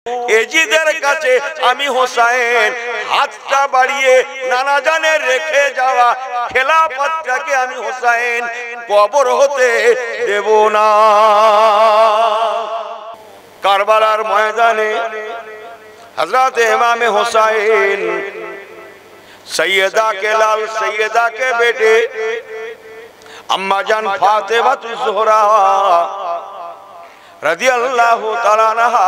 এজিদের কাছে আমি হোসাইন হাতটা বাড়িয়ে নানা জানে রেখে যাওয়া খেলাফতটাকে আমি হোসাইন কবর হতে দেব না। কারবালার ময়দানে হযরত ইমাম হোসাইন सैयदा के लाल सैयदा के बेटे अम्मा जान फातिमा ज़ोहरा रज़ियल्लाहु ताला अन्हा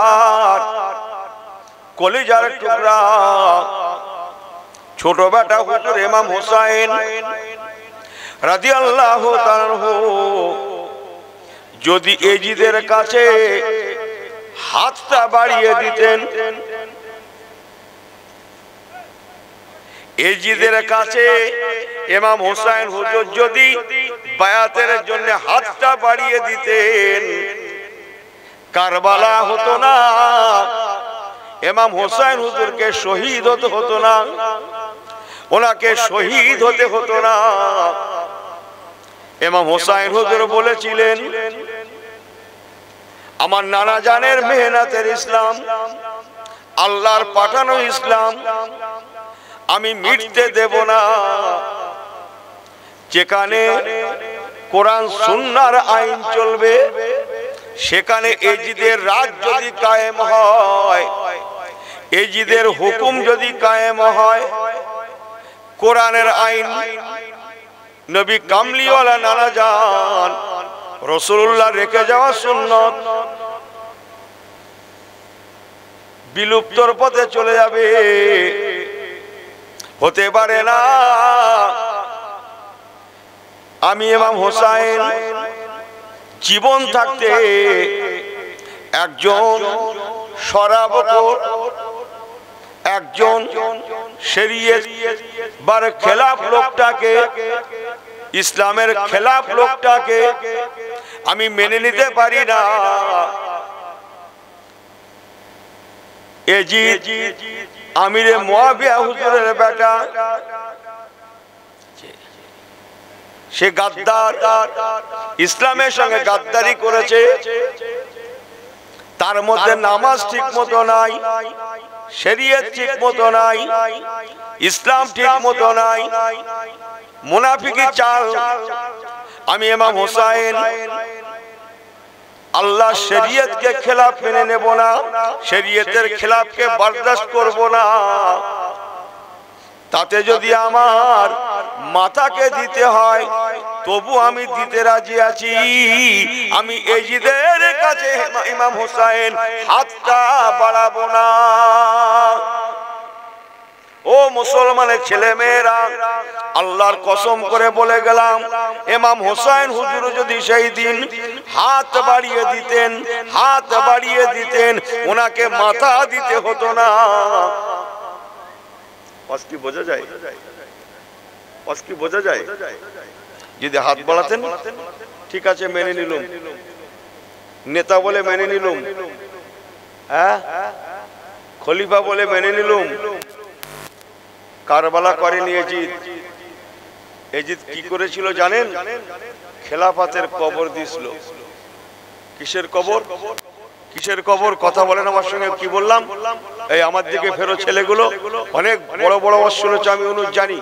कलिजार टुकड़ा छोटो बेटा हुजूर इमाम हुसैन रज़ियल्लाहु ताला अन्हु যদি এজিদের কাছে হাতটা বাড়িয়ে দিতেন, এজিদের কাছে ইমাম হুসাইন হুজুর যদি বায়াতের জন্য হাতটা বাড়িয়ে দিতেন, কারবালা হতো না, ইমাম হুসাইন হুজুরকে শহীদ হতে হতো না, ওনাকে শহীদ হতে হতো না। ইমাম হুসাইন হুজুর বলেছিলেন, আমার নানা জানের মেহনতের ইসলাম, আল্লাহর পাঠানো ইসলাম আমি মিটতে দেব না। যেখানে কোরআন সুন্নাহর আইন চলবে সেখানে এজিদের রাজ যদি কায়েম হয়, এজিদের হুকুম যদি কায়েম হয়, কোরআনের আইন নবী কামলিওয়ালা নানা জান রাসূলুল্লাহ রেখে যাওয়া সুন্নাত বিলুপ্তর পথে চলে যাবে, হতে পারে না। আমি ইমাম হোসাইন জীবন থাকতে একজন শরাবখোর, একজন শরীয়ত বার খেলাফ লোকটাকে, ইসলামের খেলাফ লোকটাকে আমি মেনে নিতে পারি না। এজিদ আমিরে মুয়াবিয়া হুজুরের বেটা, সে গাদ্দার, ইসলামের সঙ্গে গাদ্দারি করেছে। তার মধ্যে নামাজ ঠিক মতো নাই, শরীয়ত ঠিক মতো নাই, ইসলাম ঠিক মতো নাই, মুনাফিকি চাল। আমি ইমাম হোসাইন আল্লাহ শরীয়তকে খেলাফ মেনে নেব না, শরীয়তের খেলাফকে বরদাস্ত করব না। তাতে যদি আমার মাথাকে দিতে হয় তবু আমি দিতে রাজি আছি। আমি এজিদের কাছে ইমাম হোসাইন হাতটা বাড়াবো না। ও মুসলমানের ছেলে মেয়েরা, আল্লাহর কসম করে বলে গেলাম, ইমাম হোসাইন হুজুর যদি সেই দিন হাত বাড়িয়ে দিতেন, হাত বাড়িয়ে দিতেন, ওনাকে মাথা দিতে হতো না। কি বোঝা যায়? কি বোঝা যায়? যদি হাত বাড়াতেন ঠিক আছে মেনে নিলাম, নেতা বলে মেনে নিলাম, হ্যাঁ খলিফা বলে মেনে নিলাম। কারবালা করেনি এজিদ। এজিদ কি করেছিল জানেন? খেলাফতের কবর দিছিল। কিসের কবর? কিসের কবর? কথা বলেন আমার সঙ্গে। কি বললাম? এই আমার দিকে ফেরো ছেলেগুলো, অনেক বড় বড় ওয়াজ শুনেছ আমি অনু জানি।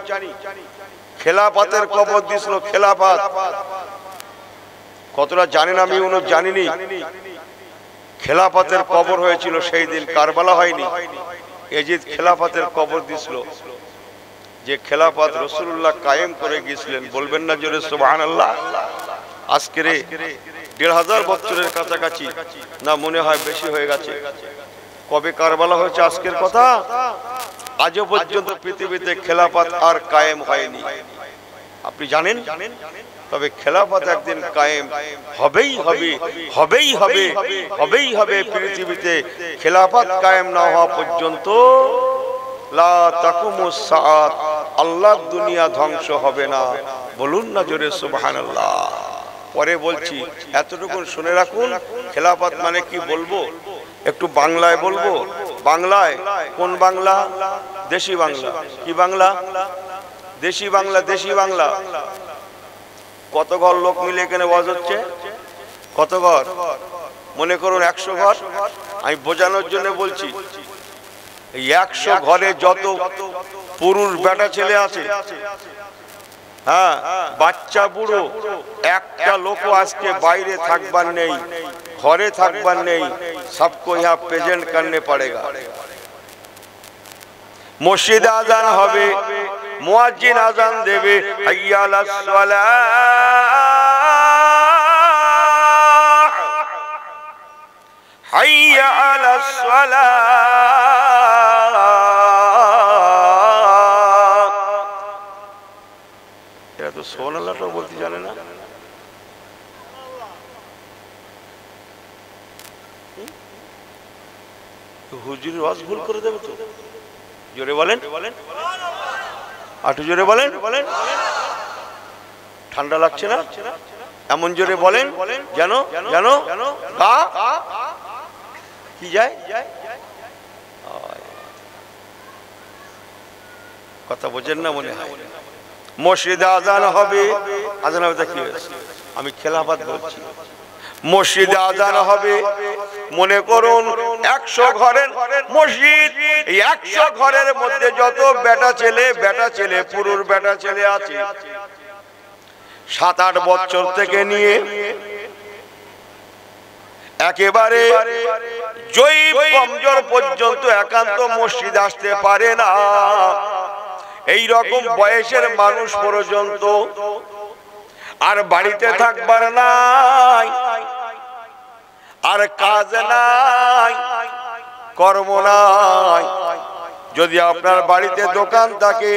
খেলাফতের কবর দিছিল। খেলাফত কতটা জানেন আমি অনু জানিনি। খেলাফতের কবর হয়েছিল সেই দিন, কারবালা হয়নি। এজিদ খেলাফতের কবর দিছিল। যে খেলাফত রাসূলুল্লাহ কায়েম করে গিয়েছিলেন, বলবেন না জোরে সুবহানাল্লাহ? আজকে ১৫০০ বছরের কাছাকাছি, না মনে হয় বেশি হয়ে গেছে। কবে কারবালা হয়েছে আজকের কথা? আজও পর্যন্ত পৃথিবীতে খেলাফত আর কায়েম হয়নি। আপনি জানেন? তবে খেলাফত একদিন কায়েম হবেই হবে, হবেই হবে, হবেই হবে। পৃথিবীতে খেলাফত কায়েম না হওয়া পর্যন্ত লা তাকুমুস সাআত, আল্লাহর দুনিয়া ধ্বংস হবে না। বলুন না জোরে সুবহানাল্লাহ। পরে বলছি, এতটুকু শুনে রাখুন। খেলাফত মানে কি বলবো একটু বাংলায় বলবো। বাংলায় কোন বাংলা? দেশি বাংলা। কি বাংলা? দেশি বাংলা। দেশি বাংলা। কত ঘর লোক মিলে এখানে ওয়াজ হচ্ছে? কত ঘর? মনে করুন 100 ঘর। আমি বোঝানোর জন্য বলছি, এই 100 ঘরে যত পুরুষ বেটা ছেলে আছে, হ্যাঁ, বাচ্চা বুড়ো, একটা লোক আজকে বাইরে থাকবার নেই, ঘরে থাকবার নেই, সবকো ইহা প্রেজেন্ট করনে পড়েগা। মসজিদে আজান হবে, মুয়াজ্জিন আজান দেবে, হাইয়া আলাস সালাহ, হাইয়া আলাস সালাহ। এরা তো সুবহানাল্লাহটাও বলতে জানে না। হুজুরের ওয়াজ ভুল করে দেবে তো। জোরে বলেন, আটু জোরে বলেন। ঠান্ডা লাগছে না? এমন জোরে বলেন যেন যেন গা কি যায়। কথা বোঝেন না মনে হয়। মসজিদে আজান হবে, আজান হবে কি হয়েছে? আমি খেলাফত বলছি। মসজিদে আজান হবে, মনে করুন 100 ঘরের মসজিদ, এই 100 ঘরের মধ্যে যত বেটা ছেলে পুরুষ বেটা ছেলে আছে, 7-8 বছর থেকে নিয়ে একেবারে জয়ীফ কমজোর পর্যন্ত একান্ত মসজিদ আসতে পারে না। এই রকম বয়সের মানুষ পর্যন্ত আর বাড়িতে থাকবার নাই, আর কাজ নাই, কর্ম নাই। যদি আপনার বাড়িতে দোকান থাকে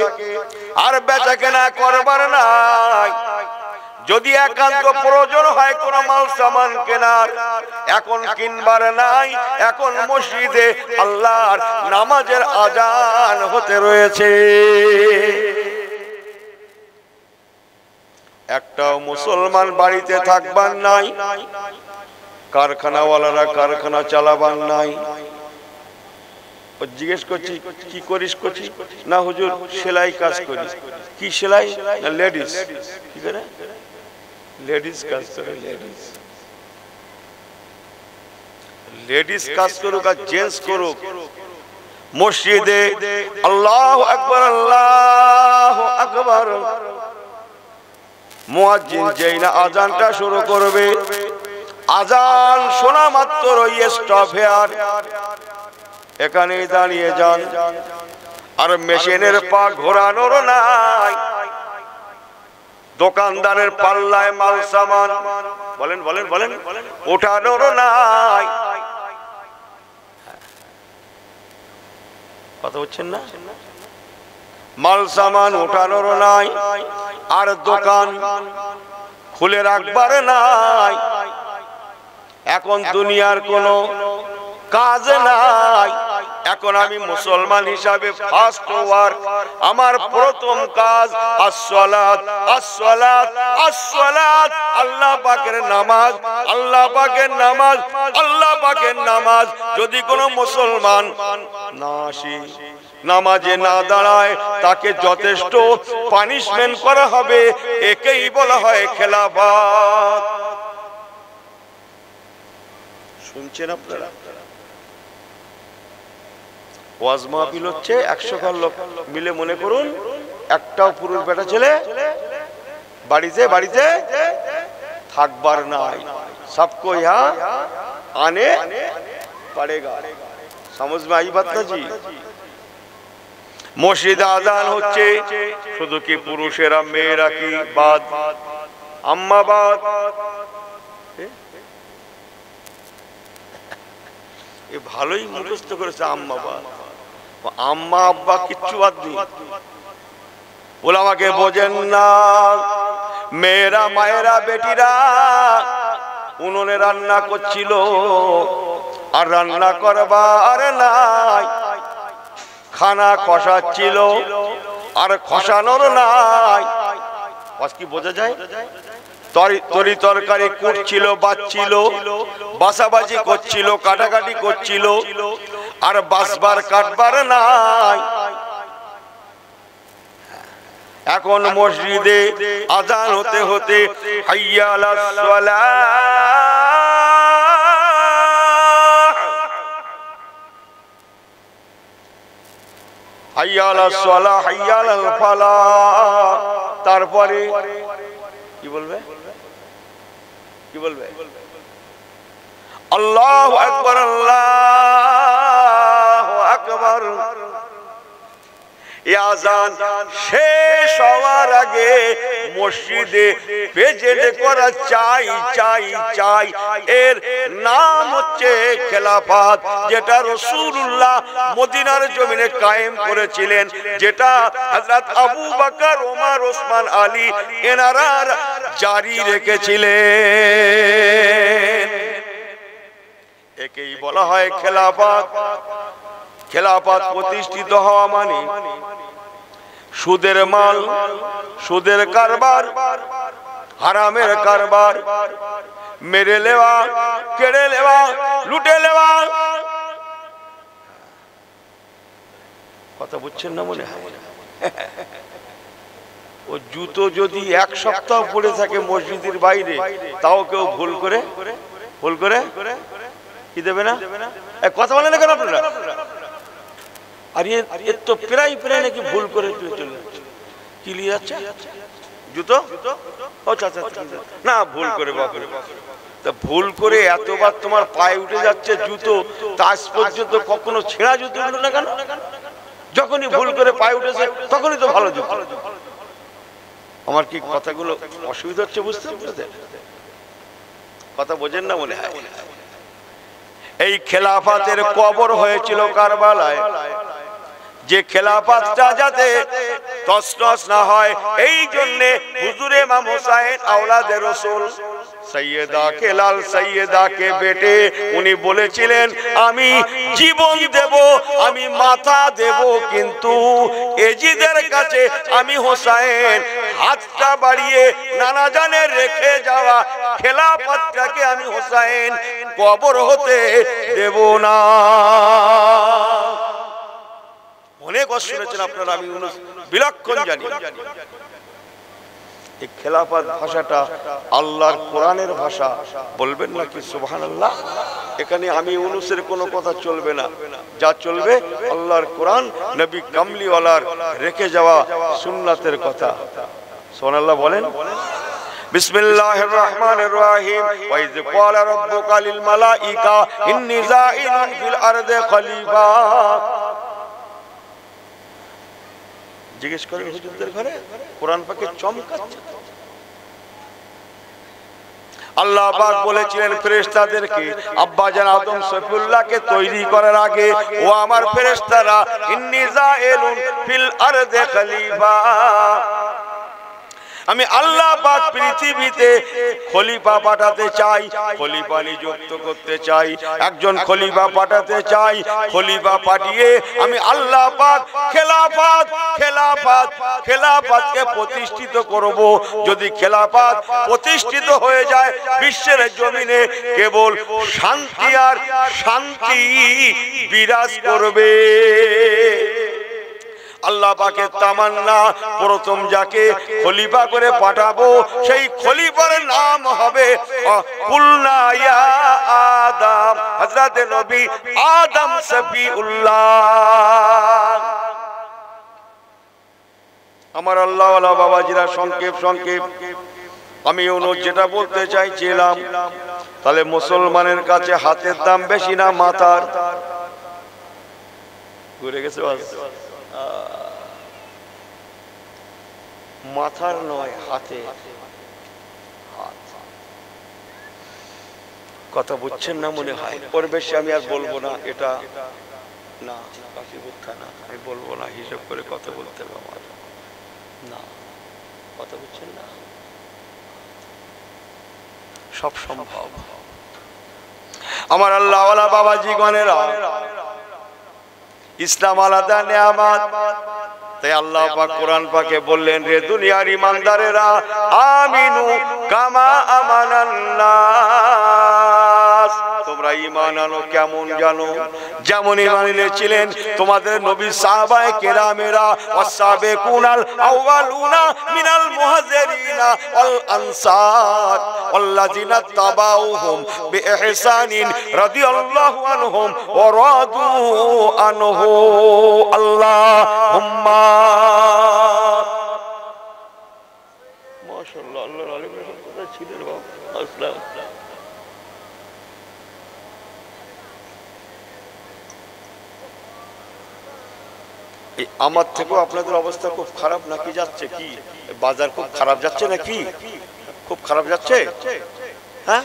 আর বেচা কেনা করবার নাই, যদি একান্ত প্রয়োজন হয় কোন মাল সামান কেনার, এখন কিনবার নাই, এখন মসজিদে আল্লাহর নামাজের আজান হতে রয়েছে। একটাও মুসলমান বাড়িতে থাকবার নাই, কারখানাওয়ালারা কারখানা চালাবার নাই। জিজ্ঞেস করছি কি করিস? করছি না হুজুর সেলাই কাজ করি। কি সেলাই? না লেডিস। কি করে? লেডিস কাজ করে। লেডিস কাজ করুক আর জেন্টস করুক, মসজিদে আল্লাহু আকবার আল্লাহু আকবার, মুয়াজ্জিন যেই না আজানটা শুরু করবে, আজান শোনা মাত্র স্টপ হেয়ার, এখানেই দাঁড়িয়ে যান। আর মেশিনের পা ঘোরানোর নাই, দোকানদারের পাল্লায় মাল সামান বলেন বলেন বলেন ওঠানোর নাই। কথা হচ্ছেন না? মাল সামান ওঠানোর নাই, আর দোকান খুলে রাখবার নাই। এখন দুনিয়ার কোনো কাজ নাই। এখন আমি মুসলমান হিসাবে ফার্স্ট ওয়ার্ক, আমার প্রথম কাজ আসসালাত, আসসালাত, আসসালাত, আল্লাহ পাকের নামাজ, আল্লাহ পাকের নামাজ, আল্লাহ পাকের নামাজ। যদি কোনো মুসলমান না আসে, নামাজে না দাঁড়ায়, তাকে যথেষ্ট পানিশমেন্ট করা হবে। একেই বলা হয় খেলাফত। শুনছেন আপনারা? ওয়াজ মাহফিল হচ্ছে, 100 ঘর লোক মিলে, মনে করুন একটাও পুরুষ বেটা ছেলে বাড়িতে থাকবার নাই। সবকো ইহা আনে পড়েগা। समझ में आई बात ना जी? মসজিদে আজান হচ্ছে, শুধু কি পুরুষেরা মেয়েরা কি বাদ? আম্মা বাদ। এ ভালোই মুখস্থ করেছে আম্মা বাদ। আম্মা আব্বা কিচ্ছু বাদ নেই। ওলামাকে বোঝেন না, মেয়েরা মায়েরা বেটিরা উনুনে রান্না করছিল, আর রান্না করবার নাই, খানা কষাচ্ছিল আর খসানোর নাই। কি বোঝা যায়? তরি তরকারি কুটছিল, বাচ্ছিল, বাসাবাজি করছিল, কাটাকাটি করছিল, আর বাসবার কাটবার নাই। এখন মসজিদে আজান হতে হতে হাইয়া আলাস সালাহ, হাইয়া আলাস সালাহ হাইয়া আলাল ফালাহ। তারপরে কি বলবে? কি বলবে? আল্লাহু আকবার, আল্লাহু আকবার। আযান শেষ হওয়ার আগে মসজিদে প্রেজেন্ট করা চাই চাই চাই, এর নাম হচ্ছে খেলাফত, যেটা রাসূলুল্লাহ মদিনার জমিনে কায়েম করেছিলেন, যেটা হযরত আবু বকর, ওমর, ওসমান, আলী এনারা জারি রেখেছিলেন। একেই বলা হয় খেলাফত। খেলাফত প্রতিষ্ঠিত হওয়া মানে সুদের মাল, সুদের কারবার, হারামের কারবার, মেরে নেওয়া, কেড়ে নেওয়া, লুটে নেওয়া। কথা বুঝছেন না মনে হয়? ও জুতো যদি এক সপ্তাহ পড়ে থাকে মসজিদের বাইরে, তাও কেউ ভুল করে কি দেবে না? কথা বলেন না কেন আপনারা? আর এর তো প্রায় নাকি ভুল করে চলে যাচ্ছে। কি নিয়ে যাচ্ছে? জুতো? না, ভুল করে বাপরে। তা ভুল করে এতবার তোমার পায়ে উঠে যাচ্ছে জুতো, তা আজ পর্যন্ত কখনো ছেঁড়া জুতো উঠলো না কেন? যখনই ভুল করে পায়ে উঠেছে তখনই তো ভালো জুতো। আমার কি কথাগুলো অসুবিধা হচ্ছে বুঝতে পারছেন? কথা বোঝেন না মনে হয়? এই খেলাফতের কবর হয়েছিল কারবালায়। যে খেলাফতটা যাতে তছনছ না হয়, এই জন্য হুজুর ইমাম হোসেন আওলাদে রাসূল সৈয়দা কেলাল সৈয়দাকে বেটে উনি বলেছিলেন, আমি জীবন দেব, আমি মাথা দেব, কিন্তু এজিদের কাছে আমি হোসেন হাতটা বাড়িয়ে নানা জানে রেখে যাওয়া খেলাফতটাকে আমি হোসেন কবর হতে দেব না। অনেক কষ্ট শুনেছেন আপনারা, আমি বিলক্ষণ জানি। এই খেলাফত ভাষাটা আল্লাহর কোরআনের ভাষা, বলবেন নাকি সুবহানাল্লাহ? এখানে আমি ইউনূসের কোনো কথা চলবে না, যা চলবে আল্লাহর কোরআন, নবী কামলিওয়ালার রেখে যাওয়া সুন্নাতের কথা। সুবহানাল্লাহ বলেন। বিসমিল্লাহির রহমানির রহিম। ওয়া ইয ক্বালা রাব্বুকা লিল মালাইকা ইন্নী যাইলুন ফিল আরদি খলিফা। জিজ্ঞেস করেন হুজুরদের ঘরে, কোরআন পাকে চমকাচ্ছে। আল্লাহ পাক বলেছিলেন ফেরেশতাদেরকে, আব্বাজান আদম সফিউল্লাহকে তৈরি করার আগে, ও আমার ফেরেশতারা, ইন্নী যাইলুন ফিল আরদি খলিফা, আমি আল্লাহ পাক পৃথিবীতে খলিফা পাঠাতে চাই, খলিফা নিযুক্ত করতে চাই, একজন খলিফা পাঠাতে চাই। খলিফা পাঠিয়ে আমি আল্লাহ পাক খেলাফতকে প্রতিষ্ঠিত করব। যদি খেলাফত প্রতিষ্ঠিত হয়ে যায়, বিশ্বের জমিনে কেবল শান্তি আর শান্তি বিরাজ করবে। আল্লাহ পাকের তামান্না, প্রথম যাকে খলিফা করে পাঠাবো সেই খলিফার নাম হবে কুলনা ইয়া আদম, হযরত নবী আদম শফিউল্লাহ। আমার আল্লাহ ওয়ালা বাবাজিরা, সংক্ষেপ আমি ইউনূস যেটা বলতে চাইছিলাম, তাহলে মুসলমানের কাছে হাতের দাম বেশি না মাথার? ঘুরে গেছে মাথার নয়, হাতে। কথা বুঝছেন না মনে হয়? ওর বেশি আমি আর বলবো না, এটা না বাকি বুদ্ধা না, আমি বলবো না, হিসাব করে কথা বলতে হবে আমার না। কথা বুঝছেন না? সব সম্ভব। আমার আল্লাহ ওয়ালা বাবাজি গণেরা, ইসলাম আলাদা নেয়ামত। তাই আল্লাহ পাক কোরআন পাকে বললেন, রে দুনিয়ার ইমানদারেরা, আমিনু কামা আমানান নাস, তোমরা ঈমান আনো কেমন জানো, যেমন ঈমান এনেছিলেন তোমাদের নবী সাহাবায়ে কেরামেরা ওয়াসাবিকুনাল আউয়ালুনা মিনাল মুহাজিরিনা ওয়াল আনসার ওয়াল্লাযিনা তাবাউহুম বিইহসানিন রাদিয়াল্লাহু আনহুম ওয়া রাদু আনহু। আল্লাহুম্মা মাশাআল্লাহ। আল্লাহর আলিমের কথা ছিলেন বাবা। আসসালাম। আমার থেকেও আপনাদের অবস্থা খুব খারাপ নাকি যাচ্ছে? কি বাজার খুব খারাপ যাচ্ছে নাকি? খুব খারাপ যাচ্ছে? হ্যাঁ,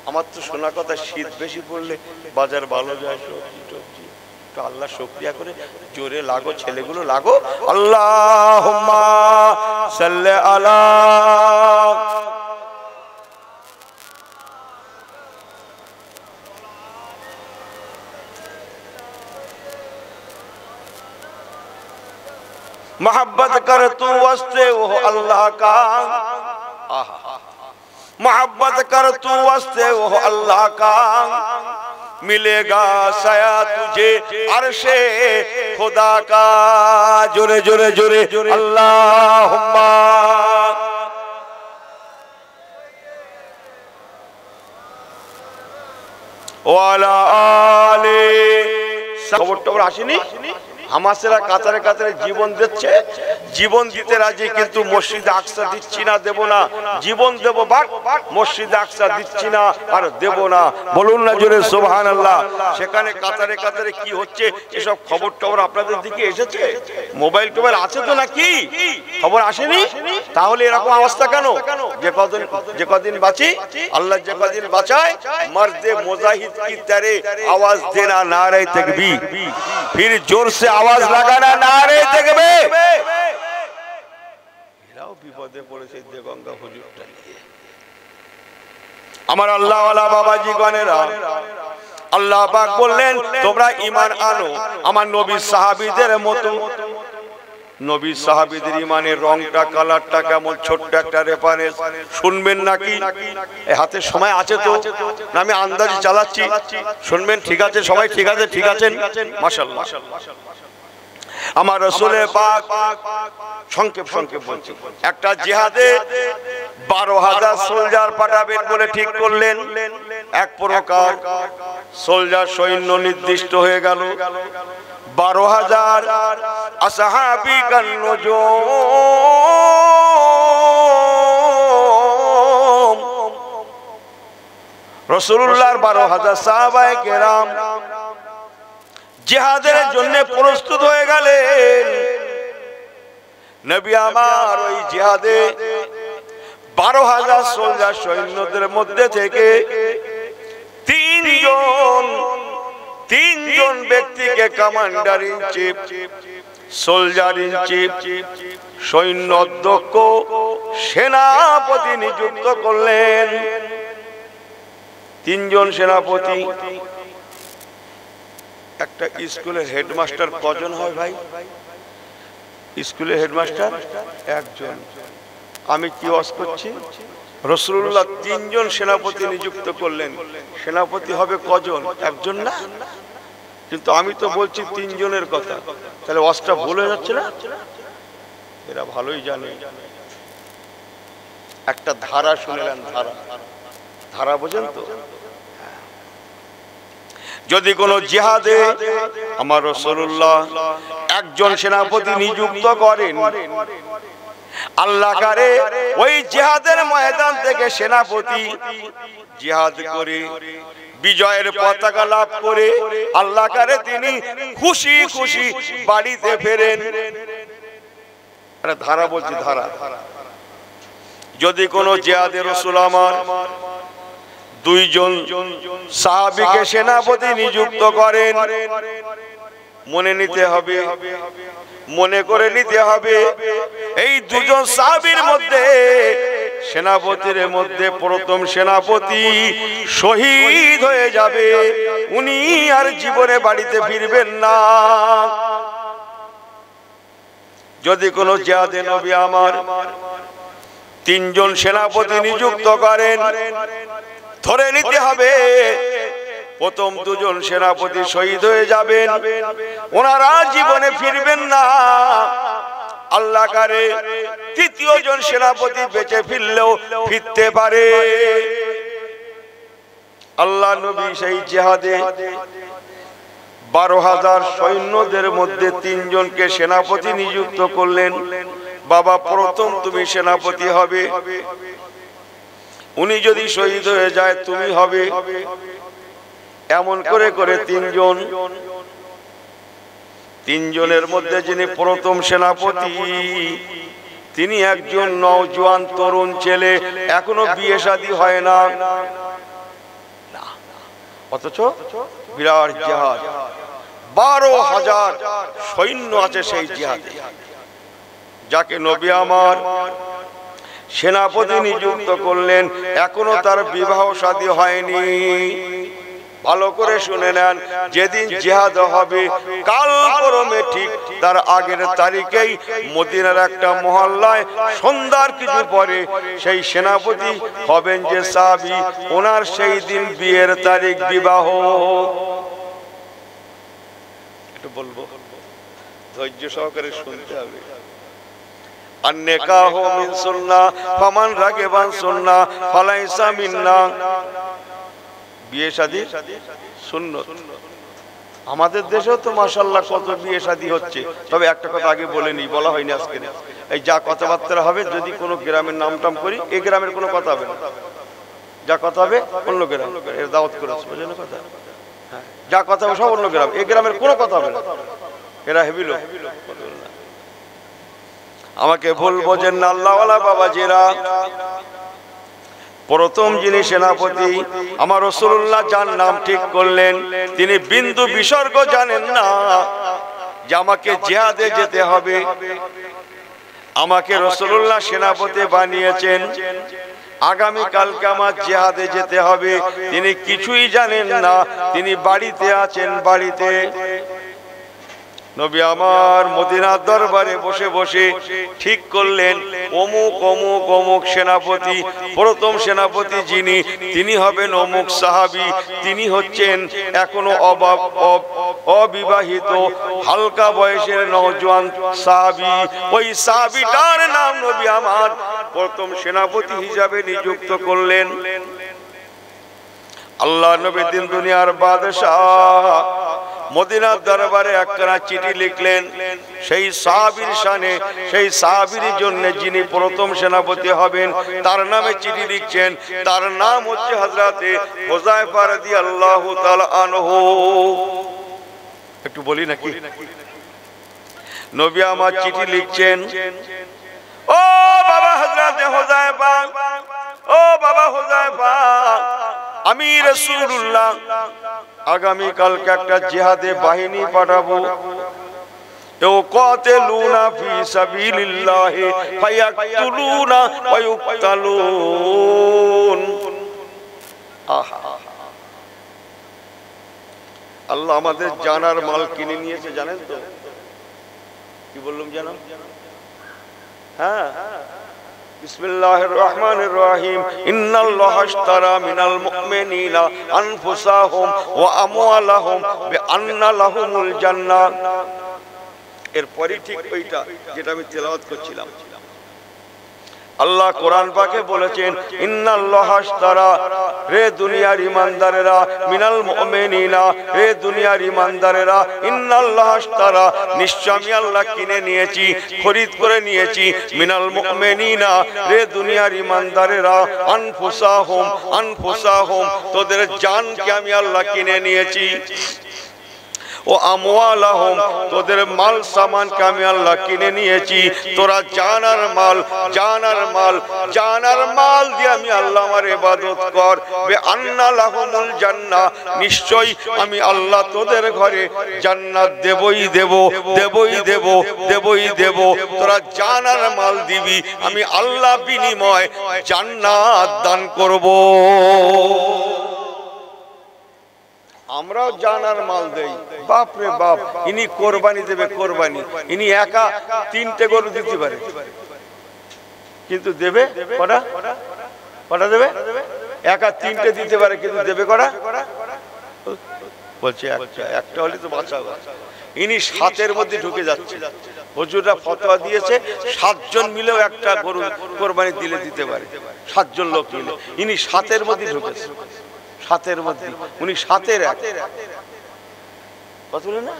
আমার তো শোনা কথা শীত বেশি পড়লে বাজার ভালো যায়। সবজি টবজি একটু আল্লাহ শুকরিয়া করে জোরে লাগো, ছেলেগুলো লাগো। আল্লাহুম্মা সাল্লি আলা मोहब्बत कर तू वस्ते वो अल्लाह का, मोहब्बत कर तू वस्ते वो अल्लाह का, मिलेगा साया तुझे अर्शे खुदा का। जोरे जोरे जोरे अल्लाहुम्मा वाला आले। खबर टबर आसेनी? হামাসেরা কাতারে কাতারে জীবন দিচ্ছে, জীবন দিতে রাজি, কিন্তু মসজিদে আকসা দিচ্ছি না, দেব না। জীবন দেব বাট মসজিদে আকসা দিচ্ছি না আর দেব না। বলুন না জোরে সুবহানাল্লাহ। সেখানে কাতারে কাতারে কি হচ্ছে এসব খবর টবর আপনাদের দিকে এসেছে? মোবাইল টোবাইল আছে তো নাকি? খবর আসেনি? তাহলে এরকম অবস্থা কেন? যে কদিন বাঁচি, আল্লাহ যে কদিন বাঁচায়, মর্দে মুজাহিদ কি তারে আওয়াজ দেনা নারে তাকবীর, फिर जोर से आवाज लगाना नारे ताकबीर। এরাও বিপদে পড়েছে দেগঙ্গা হুজুরটা নিয়ে। আমার আল্লাহ ওয়ালা বাবাজি গণেরা, আল্লাহ পাক বললেন তোমরা ঈমান আনো আমার নবী সাহাবীদের মতো। নবী সাহাবীদের ঈমানের রংটা কালারটা কেমন, ছোট্ট একটা রেফারেন্স শুনবেন নাকি? এই হাতে সময় আছে তো না? আমি আন্দাজে চালাচ্ছি, শুনবেন? ঠিক আছে সবাই? ঠিক আছে, ঠিক আছেন? মাশাআল্লাহ। আমার রাসূলের পাক সংক্ষেপ সংক্ষেপ বলছি, একটা জিহাদে 12,000 সোলজার পাঠাবেন বলে ঠিক করলেন। এক প্রকার সোলজার সৈন্য নির্দিষ্ট হয়ে গেল। 12,000 আসহাবী কান্নজুম, রাসূলুল্লাহর 12,000 সাহাবায়ে কেরাম জিহাদের জন্য প্রস্তুত হয়ে গেলেন। নবী আমার ওই জিহাদে 12,000 সোলজার সৈন্যদের মধ্যে থেকে তিনজন ব্যক্তিকে commander in chief, soldier in chief, সৈন্য অধ্যক্ষ, সেনাপতি নিযুক্ত করলেন। তিনজন সেনাপতি। একটা স্কুলের হেডমাস্টার কজন হয় ভাই? স্কুলের হেডমাস্টার একজন। আমি কি ওয়াজ করছি? রাসূলুল্লাহ তিনজন সেনাপতি নিযুক্ত করলেন। সেনাপতি হবে কজন? একজন না? কিন্তু আমি তো বলছি তিনজনের কথা। তাহলে ওয়াজটা ভুল হয়ে যাচ্ছে না? এরা ভালোই জানে। একটা ধারা শুনলেন, ধারা, ধারা বোঝেন তো? যদি কোন জিহাদে আমার রাসূলুল্লাহ একজন সেনাপতি নিযুক্ত করেন, আল্লাহ করে ওই জিহাদের ময়দান থেকে সেনাপতি জিহাদ করে বিজয়ের পতাকা লাভ করে আল্লাহ করে তিনি খুশি খুশি বাড়িতে ফেরেন। আরে ধারা বলছি, ধারা। যদি কোন জিহাদে রাসূল আমার দুইজন সাহাবীকে সেনাপতি নিযুক্ত করেন, মনে নিতে হবে, মনে করে নিতে হবে এই দুজন সাহাবীর মধ্যে সেনাপতির মধ্যে প্রথম সেনাপতি শহীদ হয়ে যাবে, উনি আর জীবনে বাড়িতে ফিরবেন না। যদি কোনো জিহাদে নবী আমার তিনজন সেনাপতি নিযুক্ত করেন, ধরে নিতে হবে প্রথম দুজন সেনাপতি শহীদ হয়ে যাবেন, ওনারা জীবনে ফিরবেন না। আল্লাহ করে তৃতীয় জন সেনাপতি বেঁচে ফিরলেও ফিরতে পারে। আল্লাহ নবী সেই জিহাদে 12,000 সৈন্যদের মধ্যে 3 জনকে সেনাপতি নিযুক্ত করলেন। বাবা, প্রথম তুমি সেনাপতি হবে, উনি যদি শহীদ হয়ে যায় তুমি হবে। এমন করে করে 3 জন, 3 জনের মধ্যে যিনি প্রথম সেনাপতি তিনি একজন নওজোয়ান তরুণ ছেলে, এখনো বিয়ে শাদী হয় না, অথচ বিরাট জিহাদ, 12,000 সৈন্য আছে সেই জিহাদে, যাকে নবী আমার সেনাপতি নিযুক্ত করলেন। এখনো তার বিবাহ শাদী হয়নি। ভালো করে শুনে নেন, যেদিন জিহাদ হবে কাল পরমে ঠিক তার আগের তারিখেই মদিনার একটা মহল্লায় সন্ধ্যার কিছু পরে সেই সেনাপতি হবেন যে সাহাবী, ওনার সেই দিন বিয়ের তারিখ, বিবাহ। একটু বলবো, ধৈর্য সহকারে শুনতে হবে। আন-নিকাহু মিন সুন্নাহ ফামান রাগিবা আন সুন্নাহ ফালাইসা মিন্না। বিয়ে শাদী সুন্নত। আমাদের দেশেও তো মাশাআল্লাহ কত বিয়ে শাদী হচ্ছে। তবে একটা কথা আগে বলে নি, বলা হয়নি আজকে, এই যা কথাবার্তা হবে যদি কোনো গ্রামের নাম টাম করি, এই গ্রামের কোনো কথা হবে না, যা কথা হবে অন্য গ্রাম, এর দাওয়াত করেছে, বুঝলেন কথা? হ্যাঁ, যা কথা হবে সব অন্য গ্রাম, এই গ্রামের কোনো কথা হবে না, এরা হেবিল। আমাকে বলবো যে আল্লাহওয়ালা বাবাজিরা, প্রথম যিনি সেনাপতি আমার রাসূলুল্লাহ যার নাম ঠিক করলেন, তিনি বিন্দু বিসর্গ জানেন না যে আমাকে জিহাদে যেতে হবে। আমাকে রাসূলুল্লাহ সেনাপতি বানিয়েছেন, আগামী কালকে আমার জিহাদে যেতে হবে, তিনি কিছুই জানেন না। তিনি বাড়িতে আছেন, বাড়িতে নবী আমার মদিনার দরবারে বসে বসে ঠিক করলেন অমুক অমুক অমুক সেনাপতি, প্রথম সেনাপতি যিনি তিনি হবেন অমুক সাহাবী, তিনি হচ্ছেন এখনো অবিবাহিত হালকা বয়সের নওজোয়ান সাহাবী। ওই সাহাবীটার নাম নবী আমার প্রথম সেনাপতি হিসাবে নিযুক্ত করলেন। আল্লাহ নবী দিন দুনিয়ার বাদশাহ মদিনার দরবারে একখানা চিঠি লিখলেন সেই সাহাবীর শানে, সেই সাহাবীর জন্য যিনি প্রথম সেনাপতি হবেন তার নামে চিঠি লিখছেন। তার নাম হচ্ছে হযরতে হুযায়ফা রাদিয়াল্লাহু তাআলা আনহু। একটু বলি নাকি, নবী আমার চিঠি লিখছেন, ও বাবা হযরতে হুযায়ফা, ও বাবা হুযায়ফা, আমি রাসূলুল্লাহ আগামী কালকে একটা জিহাদে বাহিনী পাঠাবো। ইউকাতিলুনা ফি সাবিলিল্লাহি ফায়াকতুলুনা ওয়া ইউকতালুন। আল্লাহ আমাদের জানার মাল কিনে নিয়েছে, জানেন তো? কি বললাম জানো? হ্যাঁ, বিসমিল্লাহির রহমানির রহিম। ইন্নাল্লাহা আশতারা মিনাল মুমিনিনা আনফুসাহুম ওয়া আমওয়ালাহুম বিআন্না লাহুমুল জান্নাহ। এরপরই ঠিক ওইটা যেটা আমি তেলাওয়াত করছিলাম। আল্লাহ কোরআন পাকে বলেছেন ইন্নাল্লাহা আশতারা, রে দুনিয়ার ঈমানদারেরা, মিনাল মুমিনিনা, রে দুনিয়ার ঈমানদারেরা, ইন্নাল্লাহা আশতারা, নিশ্চয় আমি আল্লাহ কিনে নিয়েছি, খরিদ করে নিয়েছি, মিনাল মুমিনিনা, রে দুনিয়ার ঈমানদারেরা, আনফুসাহুম, আনফুসাহুম, তোদের জানকে আমি আল্লাহ কিনে নিয়েছি, ও আমওয়ালাহুম, তোদের মাল সামানকে আমি আল্লাহ কিনে নিয়েছি। তোরা জানার মাল, জানার মাল, জানার মাল দিয়ে আমি আল্লাহ আমার ইবাদত কর। বিআন্না লাহুমুল জান্নাহ, নিশ্চয়ই আমি আল্লাহ তোদের ঘরে জান্নাত দেবই দেব, দেবই দেব, দেবই দেব। তোরা জানার মাল দিবি, আমি আল্লাহ বিনিময় জান্নাত দান করব। আমরাও জানার মাল দেই, বাপ রে বাপ, ইনি কোরবানি দেবে, কোরবানি ইনি একা 3টে গরু দিতে পারে, কিন্তু দেবে কটা? কটা দেবে? একা 3টে দিতে পারে, কিন্তু দেবে কটা? বলছে একটা হলে তো বাঁচাবো। ইনি 7-এর মধ্যে ঢুকে যাচ্ছে। হুজুররা ফতোয়া দিয়েছে 7 জন মিলেও একটা গরু কোরবানি দিলে দিতে পারে, 7 জন লোক মিলে। ইনি 7-এর মধ্যে ঢুকেছে, 7-এর মধ্যে। উনি 7-এর 1 কত বলে না,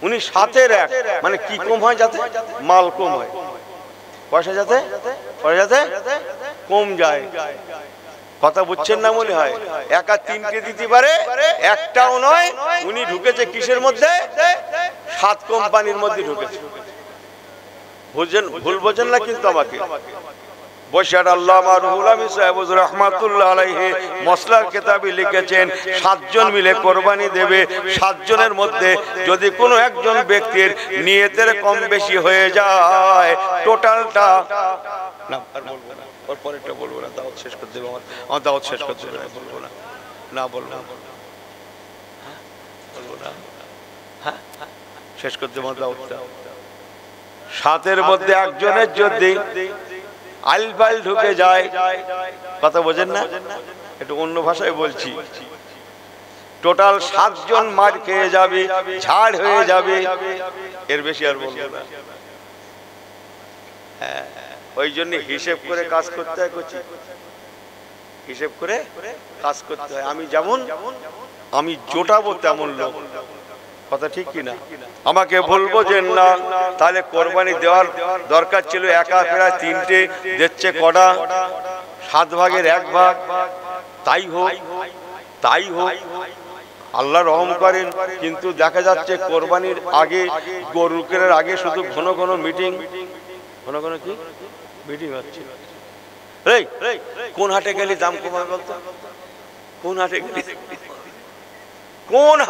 উনি 7-এর 1 মানে কি কম হয়, যাতে মাল কম হয়, পয়সা যাতে কম যায়। কথা বুঝছেন না মনে হয়? একা 3টে দিতে পারে, একটাও নয়। উনি ঢুকেছে কিসের মধ্যে? 7 কোম্পানির মধ্যে ঢুকেছে। বুঝছেন? ভুল বোঝেন না কিন্তু আমাকে। বশির আল্লামা রুহুল আমিন সাহেব রাহমাতুল্লাহ আলাইহি মসলার কিতাবে লিখেছেন 7 জন মিলে কোরবানি দেবে। 7 জনের মধ্যে যদি কোনো একজন ব্যক্তির নিয়তের কম বেশি হয়ে যায়, টোটালটা না আর বলবো না, ওর পরেরটা বলবো না, দাওয়াত শেষ করে দেব। আমার দাওয়াত শেষ করতে হবে, বলবো না, না বলবো না, হ্যাঁ শেষ করতে দেব দাওয়াতটা। 7-এর মধ্যে একজনের যদি আলফাইল ঢুকে যায়, কথা বোঝেন না, একটু অন্য ভাষায় বলছি, টোটাল 7 জন মার খেয়ে যাবে, ঝাড় হয়ে যাবে। এর বেশি আর বলবো না। হ্যাঁ, ওই জন্য হিসেব করে কাজ করতে হয়, হিসেব করে কাজ করতে হয়। আমি যেমন আমি জোটাবো তেমন লোক, কথা ঠিক কিনা? আমাকে বলবো যে না, তাহলে কোরবানি দেওয়ার দরকার ছিল একা প্রায় 3টে, দিচ্ছে কটা? 7 ভাগের 1 ভাগ। তাই হোক, আল্লাহ রহম করেন। কিন্তু দেখা যাচ্ছে কোরবানির আগে, গরু কেনার আগে শুধু ঘন ঘন মিটিং, ঘন ঘন কি মিটিং হচ্ছে। কোন হাটে গেলে দাম কমাবে বলতো? কোন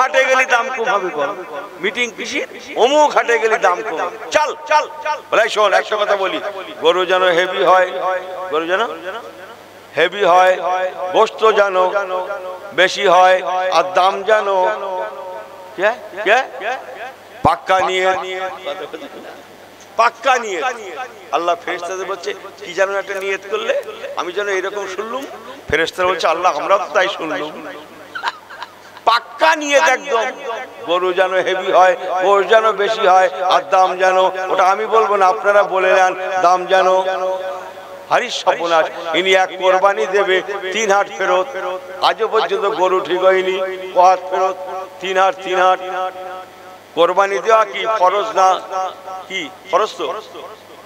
হাটে গেলে দাম কম হবে? মিটিং কিসের? অমুক হাটে গেলে দাম কম। চল বলে শোন, একটা কথা বলি, গরু যেন হেভি হয়, গরু যেন হেভি হয়, গোশত যেন বেশি হয়, আর দাম যেন পাক্কা নিয়ে আল্লাহ ফেরেশতাদের বলছে কি যেন একটা নিয়ত করলে, আমি যেন এরকম শুনলুম। ফেরেশতারা বলছে আল্লাহ আমরা তো তাই শুনলুম। পাক্কা নিয়ত একদম, গরু যেন হেভি হয়, গোশত যেন বেশি হয়, আর দাম যেন, ওটা আমি বলবো না, আপনারা বলে নেন, দাম যেন। হারিস সর্বনাশ, ইনি এক কোরবানি দেবে 3 হাট ফেরত। আজও পর্যন্ত গরু ঠিক হয়নি, কহাত ফেরত, 3 হাট। কোরবানি দেওয়া কি ফরজ না? কি ফরজ? তো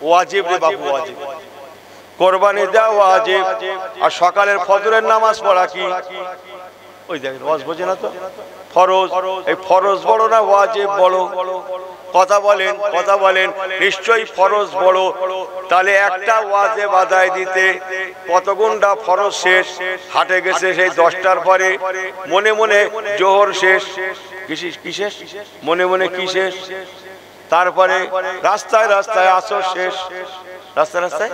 ওয়াজিব রে বাবু, ওয়াজিব। কোরবানি দেওয়া ওয়াজিব। আর সকালের ফজরের নামাজ পড়া কি? ওই দেখেন, ওয়াজ বোঝে না তো, ফরজ। এই ফরজ বড় না ওয়াজিব বড়? কথা বলেন, নিশ্চয়ই ফরজ বড়। তাহলে একটা ওয়াজিব আদায় দিতে কত ঘন্টা ফরজ শেষ? হাটে গেছে সেই 10টার পরে, মনে মনে জোহর শেষ, কি শেষ? মনে মনে কি শেষ? তারপরে রাস্তায় আসর শেষ, রাস্তায়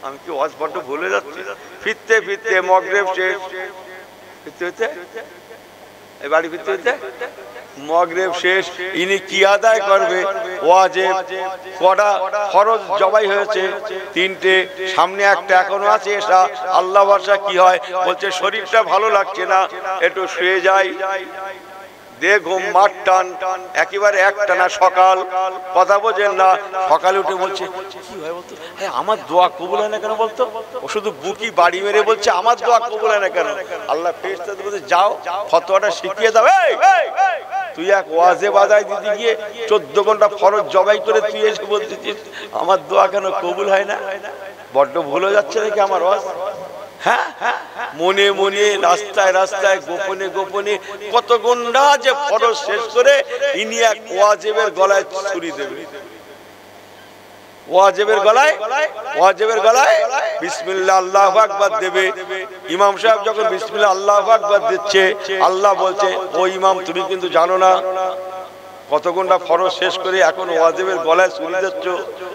আমি কি ওয়াজ বড্ড ভুলে যাচ্ছি। ফিরতে মাগরিব শেষ, বাড়ি ফিরতে মাগরিব শেষ। ইনি কি আদায় করবে? ওয়াজিব। কটা ফরজ জবাই হয়েছে? 3টে, সামনে একটা এখনো আছে। এসা আল্লাহ ভরসা কি হয়? বলছে শরীরটা ভালো লাগছে না, একটু শুয়ে যাই, দে ঘুম, মাঠ টান, একেবারে একটানা সকাল। কথা বোঝেন না? সকালে উঠে বলছে কি হয় বলতো, আমার দোয়া কবুল হয় না কেন বলতো? ও শুধু বুকি বাড়ি মেরে বলছে আমার দোয়া কবুল হয় না কেন? আল্লাহ ফেরেশতাদের বলছে যাও ফতোয়াটা শিখিয়ে দাও। তুই এক ওয়াজিব আদায় দিতে গিয়ে 14 ঘন্টা ফরজ জবাই করে তুই এসে বলছিস আমার দোয়া কেন কবুল হয় না? বড্ড ভুল হয়ে যাচ্ছে নাকি আমার ওয়াজ? হ্যাঁ, মনে মনে, রাস্তায় গোপনে কত ঘন্টা যে ফরজ শেষ করে ইনি এক ওয়াজিবের গলায় ছুরি দেবে। ওয়াজিবের গলায় বিসমিল্লাহ আল্লাহু আকবার দেবে। ইমাম সাহেব যখন বিসমিল্লাহ আল্লাহু আকবার দিচ্ছে, আল্লাহ বলছে ও ইমাম তুমি কিন্তু জানো না কত ঘন্টা ফরজ শেষ করে এখন ওয়াজিবের গলায় ছুরি দিচ্ছ,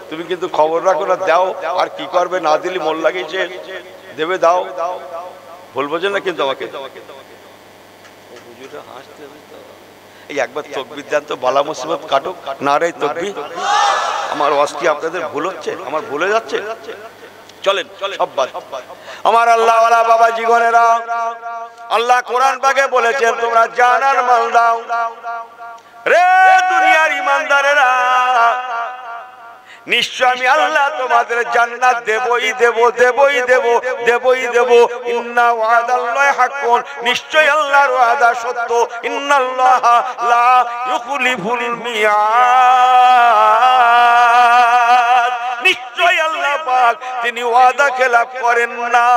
তুমি কিন্তু খবর রাখো না, দাও। আর কি করবে, না দিলে মন লাগিয়েছে, দেবে, দাও। ভুল বোঝেন না কিন্তু আমাকে। এই একবার তাকবীর দেন তো, বালা মুসিবত কাটুক। নারে তাকবীর। আমার ওয়াজ কি আপনাদের ভুল হচ্ছে? আমার ভুলে যাচ্ছে? চলেন সব বাদ। আমার আল্লাহ ওয়ালা বাবা জীবনেরা, আল্লাহ কোরআন পাকে বলেছেন তোমরা জানার মাল দাও। রে দুনিয়ার ইমানদারেরা, নিশ্চয় আমি আল্লাহ তোমাদের জান্নাত দেবই দেব, দেবই দেব, দেবই দেব। ইন্না ওয়াদাল্লাহি হাক্কুন, নিশ্চয় আল্লাহর ওয়াদা সত্য। ইন্নাল্লাহা লা ইউখলিফুল মিয়াদ, নিশ্চয় আল্লাহ পাক তিনি ওয়াদা খেলাফ করেন না।